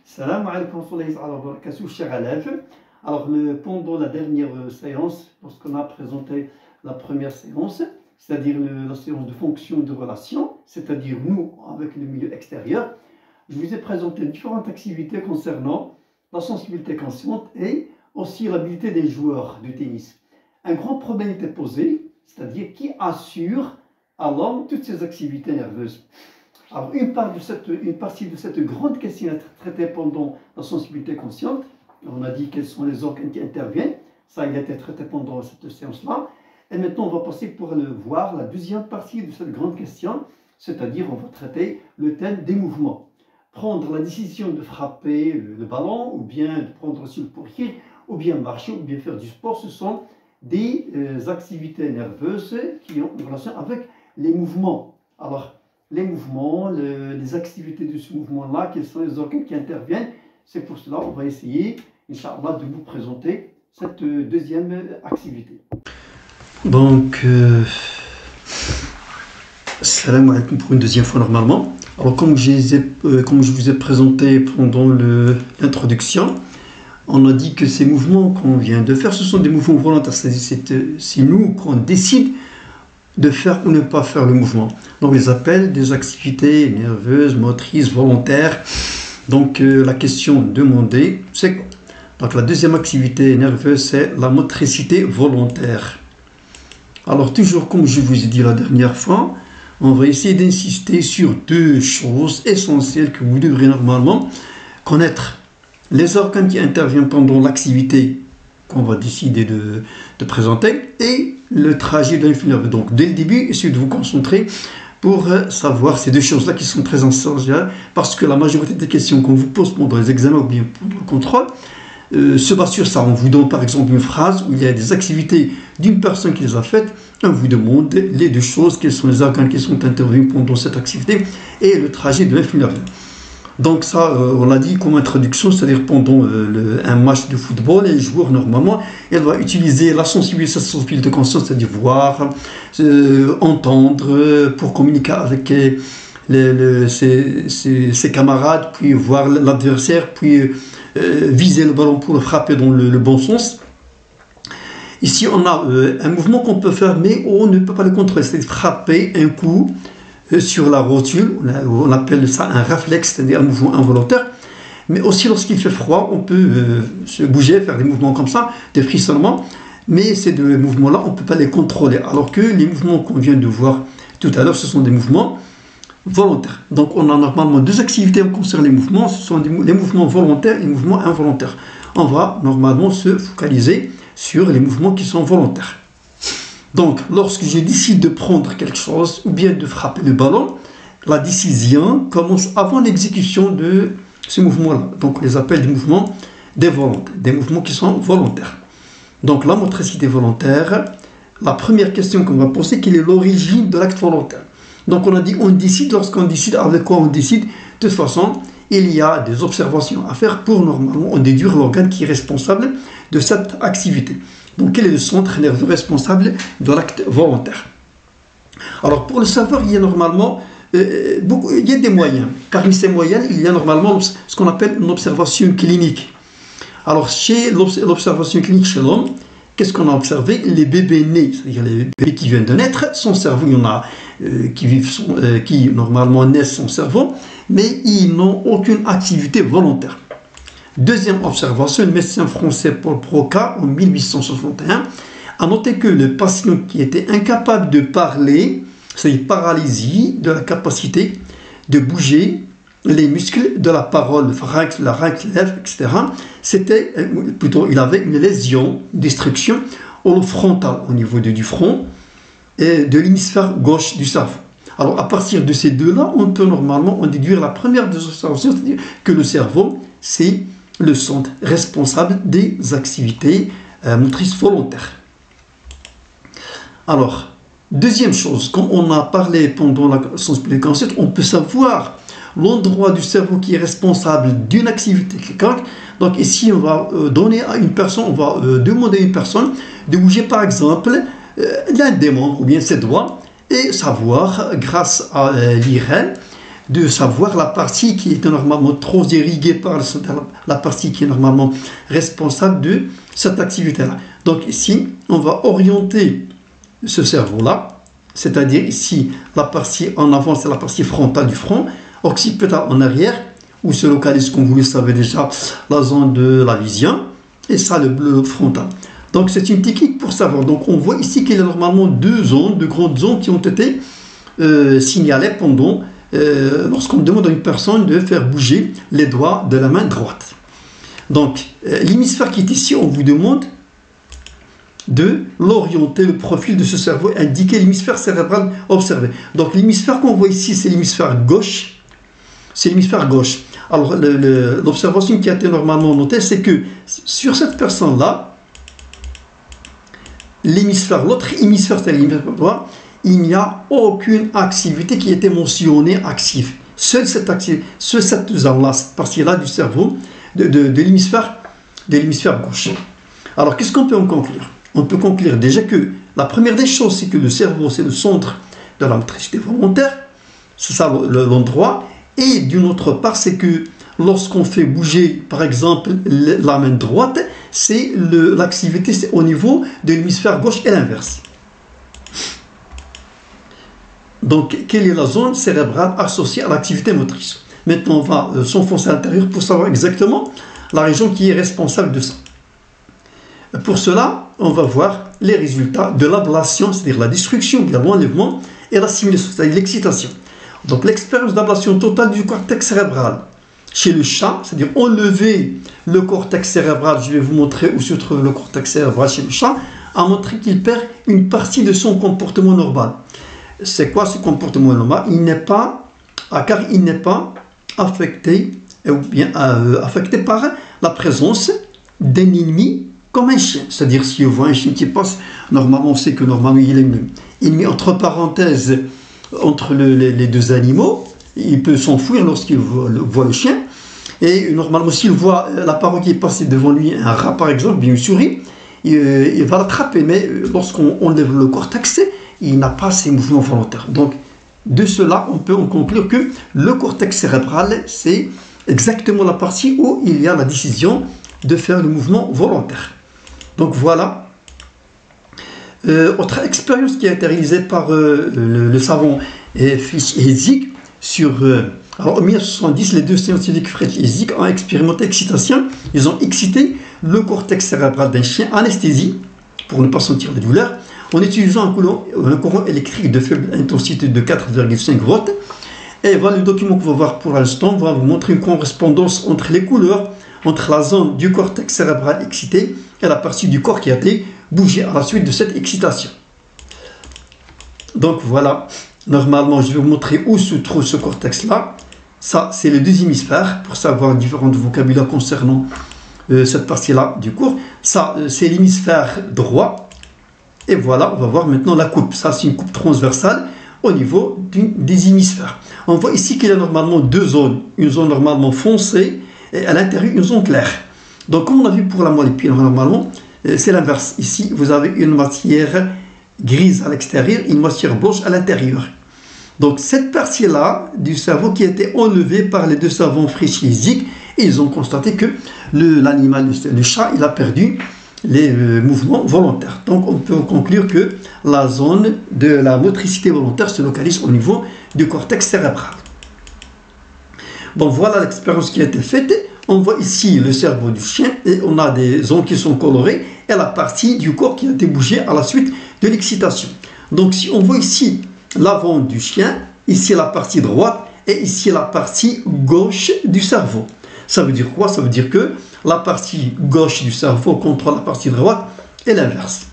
Salam alaikum wa rahmatullahi wa barakatuh, chers élèves. Alors, pendant la dernière séance, lorsqu'on a présenté la première séance, c'est-à-dire la séance de fonction de relation, c'est-à-dire nous avec le milieu extérieur, je vous ai présenté différentes activités concernant la sensibilité consciente et aussi l'habilité des joueurs de tennis. Un grand problème était posé, c'est-à-dire qui assure à l'homme toutes ces activités nerveuses. Alors, une partie de cette grande question est traitée pendant la sensibilité consciente. On a dit quels sont les organes qui interviennent. Ça, il a été traité pendant cette séance-là. Et maintenant, on va passer pour voir la deuxième partie de cette grande question, c'est-à-dire on va traiter le thème des mouvements. Prendre la décision de frapper le ballon, ou bien de prendre sur le courir, ou bien marcher, ou bien faire du sport, ce sont des activités nerveuses qui ont une relation avec les mouvements. Alors, les mouvements, les activités de ce mouvement-là, quels sont les organes qui interviennent. C'est pour cela qu'on va essayer, Inch'Allah, de vous présenter cette deuxième activité. Donc, salam alaikum pour une deuxième fois normalement. Alors, comme je vous ai présenté pendant l'introduction, on a dit que ces mouvements qu'on vient de faire, ce sont des mouvements volontaires. C'est nous qu'on décide de faire ou ne pas faire le mouvement. Donc, on les appelle des activités nerveuses, motrices, volontaires. Donc, la question demandée, c'est quoi? Donc, la deuxième activité nerveuse, c'est la motricité volontaire. Alors, toujours comme je vous ai dit la dernière fois, on va essayer d'insister sur deux choses essentielles que vous devrez normalement connaître. Les organes qui interviennent pendant l'activité qu'on va décider de présenter et le trajet de l'infini nerveux. Donc, dès le début, essayez de vous concentrer pour savoir ces deux choses-là qui sont très essentielles parce que la majorité des questions qu'on vous pose pendant les examens ou bien pendant le contrôle se base sur ça. On vous donne par exemple une phrase où il y a des activités d'une personne qui les a faites. On vous demande les deux choses, quels sont les organes qui sont intervenus pendant cette activité et le trajet de l'infini nerveux. Donc ça, on l'a dit comme introduction, c'est-à-dire pendant un match de football, les joueurs normalement, ils vont utiliser la sensibilité de conscience, c'est-à-dire voir, entendre, pour communiquer avec ses camarades, puis voir l'adversaire, puis viser le ballon pour le frapper dans le bon sens. Ici, on a un mouvement qu'on peut faire, mais on ne peut pas le contrôler, c'est-à-dire frapper un coup sur la rotule, on appelle ça un réflexe, c'est-à-dire un mouvement involontaire. Mais aussi lorsqu'il fait froid, on peut se bouger, faire des mouvements comme ça, des frissonnements. Mais ces deux mouvements-là, on ne peut pas les contrôler. Alors que les mouvements qu'on vient de voir tout à l'heure, ce sont des mouvements volontaires. Donc on a normalement deux activités concernant les mouvements. Ce sont les mouvements volontaires et les mouvements involontaires. On va normalement se focaliser sur les mouvements qui sont volontaires. Donc, lorsque je décide de prendre quelque chose ou bien de frapper le ballon, la décision commence avant l'exécution de ce mouvement-là. Donc, on les appelle des mouvements volontaires, des mouvements qui sont volontaires. Donc, la motricité volontaire, la première question qu'on va poser, quelle est l'origine de l'acte volontaire? Donc, on a dit, on décide, lorsqu'on décide, avec quoi on décide? De toute façon, il y a des observations à faire pour normalement en déduire l'organe qui est responsable de cette activité. Donc, quel est le centre nerveux responsable de l'acte volontaire? Alors, pour le savoir, il y a normalement il y a des moyens. Parmi ces moyens, il y a normalement ce qu'on appelle une observation clinique. Alors, chez l'observation clinique chez l'homme, qu'est-ce qu'on a observé? Les bébés nés, c'est-à-dire les bébés qui viennent de naître, son cerveau, il y en a qui normalement naissent sans cerveau, mais ils n'ont aucune activité volontaire. Deuxième observation, le médecin français Paul Broca, en 1861, a noté que le patient qui était incapable de parler, c'est-à-dire paralysie de la capacité de bouger les muscles de la parole, le pharynx, la larynx, lèvres, etc., il avait une lésion, une destruction au frontal, au niveau du front et de l'hémisphère gauche du cerveau. Alors, à partir de ces deux-là, on peut normalement en déduire la première des observations, c'est-à-dire que le cerveau, c'est le centre responsable des activités motrices volontaires. Alors, deuxième chose, comme on a parlé pendant la sensibilité consciente, on peut savoir l'endroit du cerveau qui est responsable d'une activité quelconque. Donc ici, on va donner à une personne, on va demander à une personne de bouger par exemple l'un des membres ou bien ses doigts et savoir, grâce à l'IRM, de savoir la partie qui est normalement trop irriguée par la partie qui est normalement responsable de cette activité-là. Donc ici, on va orienter ce cerveau-là, c'est-à-dire ici, la partie en avant, c'est la partie frontale du front, occipitale en arrière, où se localise, comme vous le savez déjà, la zone de la vision, et ça, le bleu frontal. Donc c'est une technique pour savoir. Donc on voit ici qu'il y a normalement deux zones, deux grandes zones qui ont été signalées pendant, lorsqu'on demande à une personne de faire bouger les doigts de la main droite. Donc l'hémisphère qui est ici, on vous demande de l'orienter, le profil de ce cerveau, indiquer l'hémisphère cérébral observé. Donc l'hémisphère qu'on voit ici, c'est l'hémisphère gauche. C'est l'hémisphère gauche. Alors l'observation qui a été normalement notée, c'est que sur cette personne-là, l'autre hémisphère, c'est l'hémisphère droit, il n'y a aucune activité qui a été mentionnée active. Seule cette partie-là du cerveau, de l'hémisphère gauche. Alors qu'est-ce qu'on peut en conclure? On peut conclure déjà que la première des choses, c'est que le cerveau, c'est le centre de la motricité volontaire, c'est ça l'endroit, et d'une autre part, c'est que lorsqu'on fait bouger, par exemple, la main droite, c'est l'activité c'est au niveau de l'hémisphère gauche et l'inverse. Donc, quelle est la zone cérébrale associée à l'activité motrice? Maintenant, on va s'enfoncer à l'intérieur pour savoir exactement la région qui est responsable de ça. Pour cela, on va voir les résultats de l'ablation, c'est-à-dire la destruction, bien l'enlèvement et l'assimilation, c'est-à-dire l'excitation. Donc, l'expérience d'ablation totale du cortex cérébral chez le chat, c'est-à-dire enlever le cortex cérébral, je vais vous montrer où se trouve le cortex cérébral chez le chat, a montré qu'il perd une partie de son comportement normal. C'est quoi ce comportement normal? Car il n'est pas affecté, ou bien affecté par la présence d'un ennemi comme un chien. C'est-à-dire si on voit un chien qui passe, normalement on sait que normalement il est mis entre parenthèses entre les deux animaux, il peut s'enfuir lorsqu'il voit le chien. Et normalement, s'il voit la paroi qui est passée devant lui, un rat par exemple, bien une souris, il va l'attraper. Mais lorsqu'on enlève le cortex, il n'a pas ces mouvements volontaires. Donc, de cela, on peut en conclure que le cortex cérébral, c'est exactement la partie où il y a la décision de faire le mouvement volontaire. Donc voilà. Autre expérience qui a été réalisée par le savant Frisch et Zick alors en 1970, les deux scientifiques Frisch et Zick ont expérimenté l'excitation. Ils ont excité le cortex cérébral d'un chien anesthésie pour ne pas sentir les douleurs en utilisant un courant électrique de faible intensité de 4,5 volts. Et voilà le document qu'on va voir pour l'instant va vous montrer une correspondance entre les couleurs, entre la zone du cortex cérébral excité et la partie du corps qui a été bougée à la suite de cette excitation. Donc voilà, normalement je vais vous montrer où se trouve ce cortex-là. Ça, c'est les deux hémisphères pour savoir différents vocabulaires concernant cette partie-là du cours. Ça, c'est l'hémisphère droit. Et voilà, on va voir maintenant la coupe. Ça, c'est une coupe transversale au niveau des hémisphères. On voit ici qu'il y a normalement deux zones. Une zone normalement foncée et à l'intérieur une zone claire. Donc, comme on a vu pour la moelle épinière, normalement, c'est l'inverse. Ici, vous avez une matière grise à l'extérieur, une matière blanche à l'intérieur. Donc, cette partie-là du cerveau qui a été enlevée par les deux savants Frisch et Zick, et ils ont constaté que l'animal, le chat, il a perdu les mouvements volontaires. Donc, on peut conclure que la zone de la motricité volontaire se localise au niveau du cortex cérébral. Bon, voilà l'expérience qui a été faite. On voit ici le cerveau du chien et on a des zones qui sont colorées et la partie du corps qui a été bougée à la suite de l'excitation. Donc, si on voit ici l'avant du chien, ici la partie droite et ici la partie gauche du cerveau. Ça veut dire quoi? Ça veut dire que la partie gauche du cerveau contrôle la partie droite et l'inverse.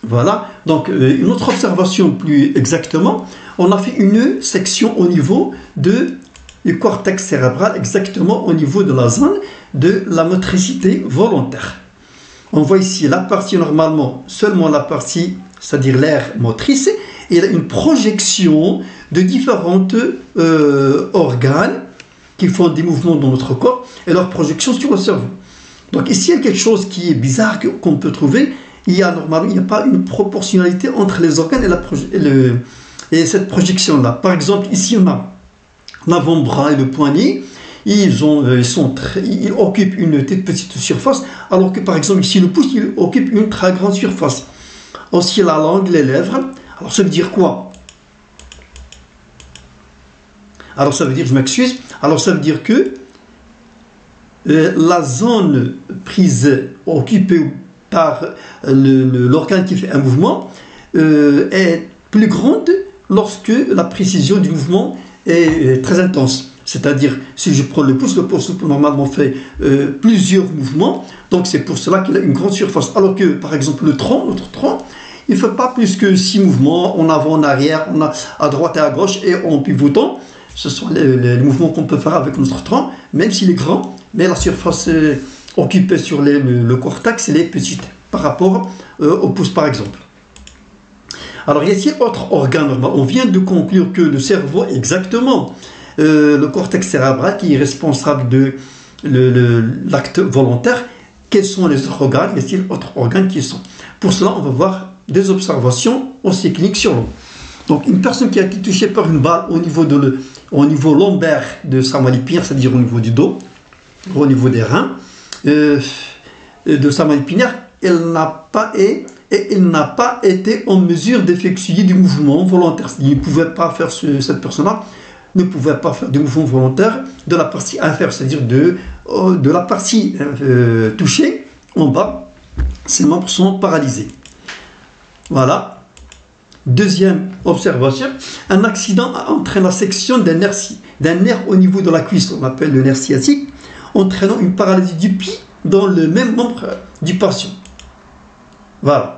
Voilà, donc une autre observation plus exactement, on a fait une section au niveau du cortex cérébral, exactement au niveau de la zone de la motricité volontaire. On voit ici la partie normalement, seulement la partie, c'est-à-dire l'aire motrice, et il y a une projection de différents organes qui font des mouvements dans notre corps et leur projection sur le cerveau. Donc ici, il y a quelque chose qui est bizarre qu'on peut trouver. il y a normalement, il n'y a pas une proportionnalité entre les organes et cette projection-là. Par exemple, ici, on a l'avant-bras et le poignet. Ils occupent une toute petite surface, alors que par exemple ici le pouce, il occupe une très grande surface. Aussi la langue, les lèvres. Alors ça veut dire quoi? Alors ça veut dire, je m'excuse, alors ça veut dire que la zone occupée par l'organe qui fait un mouvement est plus grande lorsque la précision du mouvement est très intense. C'est-à-dire, si je prends le pouce normalement fait plusieurs mouvements, donc c'est pour cela qu'il a une grande surface. Alors que, par exemple, notre tronc, il ne fait pas plus que 6 mouvements, en avant, en arrière, à droite et à gauche, et en pivotant. Ce sont les mouvements qu'on peut faire avec notre tronc, même s'il est grand, mais la surface occupée sur le cortex, elle est petite, par rapport au pouce, par exemple. Alors, il y a autre organe. On vient de conclure que le cerveau, exactement, le cortex cérébral qui est responsable de l'acte volontaire. Quels sont les autres organes? Il y a d'autres organes qui sont. Pour cela, on va voir des observations aussi cliniques sur l'eau. Donc, une personne qui a été touchée par une balle au niveau lombaire de sa moelle épinière, c'est-à-dire au niveau du dos, au niveau des reins, de sa moelle épinière, elle n'a pas été en mesure d'effectuer du mouvement volontaire. Il ne pouvait pas faire cette personne-là ne pouvait pas faire de mouvement volontaire de la partie inférieure, c'est-à-dire de la partie touchée en bas, ses membres sont paralysés. Voilà. Deuxième observation, un accident a entraîné la section d'un nerf au niveau de la cuisse, on appelle le nerf sciatique, entraînant une paralysie du pied dans le même membre du patient. Voilà.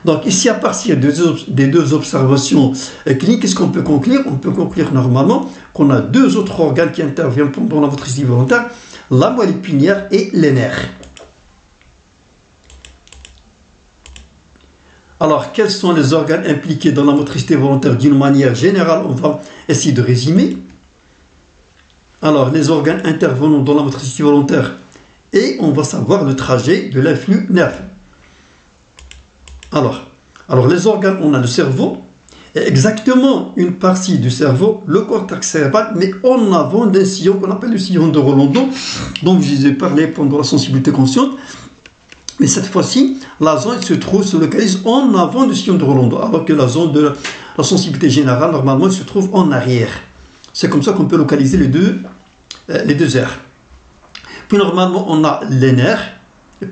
Donc ici, à partir des deux observations cliniques, qu'est-ce qu'on peut conclure? On peut conclure normalement qu'on a deux autres organes qui interviennent pendant la motricité volontaire, la moelle épinière et les nerfs. Alors, quels sont les organes impliqués dans la motricité volontaire d'une manière générale? On va essayer de résumer. Alors, les organes intervenant dans la motricité volontaire, et on va savoir le trajet de l'influx nerveux. Alors, les organes, on a le cerveau, et exactement une partie du cerveau, le cortex cérébral, mais en avant d'un sillon qu'on appelle le sillon de Rolando, dont je vous ai parlé pendant la sensibilité consciente. Mais cette fois-ci, la zone se localise en avant du sillon de Rolando, alors que la zone de la sensibilité générale, normalement, elle se trouve en arrière. C'est comme ça qu'on peut localiser les deux aires. Puis normalement, on a les nerfs,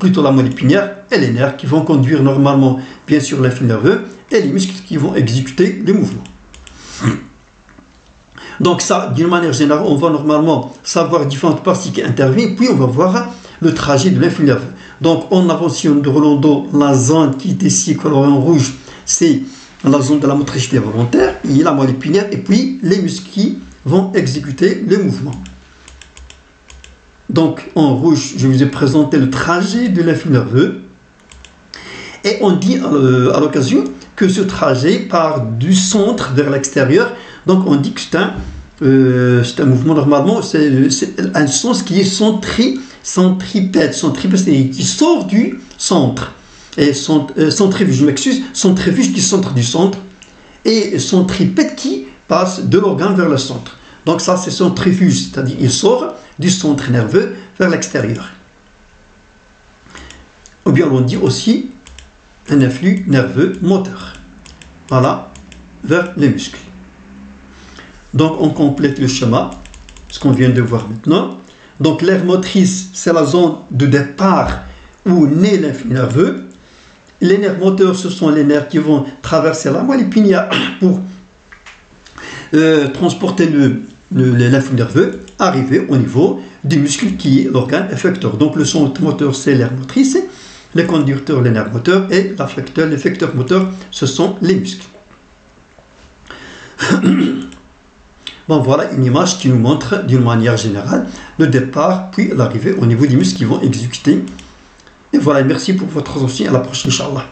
plutôt la moelle épinière, et les nerfs qui vont conduire normalement, bien sûr, l'influx nerveux, et les muscles qui vont exécuter les mouvements. Donc ça, d'une manière générale, on va normalement savoir différentes parties qui interviennent, puis on va voir le trajet de l'influx nerveux. Donc en avant sillon de Rolando, la zone qui est ici colorée en rouge, c'est la zone de la motricité volontaire, il y a la moelle épinière, et puis les muscles qui vont exécuter les mouvements. Donc en rouge, je vous ai présenté le trajet de l'influx nerveux, et on dit à l'occasion que ce trajet part du centre vers l'extérieur. Donc on dit que c'est un mouvement normalement, c'est un sens qui est centripète, c'est qui sort du centre. Et centrifuge, je m'excuse, centrifuge qui centre du centre, et centripète qui passe de l'organe vers le centre. Donc ça c'est centrifuge, c'est-à-dire il sort du centre nerveux vers l'extérieur. Ou bien on dit aussi un influx nerveux moteur. Voilà, vers les muscles. Donc on complète le schéma, ce qu'on vient de voir maintenant. Donc l'aire motrice, c'est la zone de départ où naît l'influx nerveux. Les nerfs moteurs, ce sont les nerfs qui vont traverser la moelle épinière pour transporter l'influx nerveux, arriver au niveau du muscle qui est l'organe effecteur. Donc le centre moteur, c'est l'aire motrice, les conducteurs, les nerfs moteurs, et l'effecteur moteur, ce sont les muscles. Bon, voilà une image qui nous montre d'une manière générale le départ puis l'arrivée au niveau des muscles qui vont exécuter. Et voilà, merci pour votre attention, à la prochaine, Inch'Allah.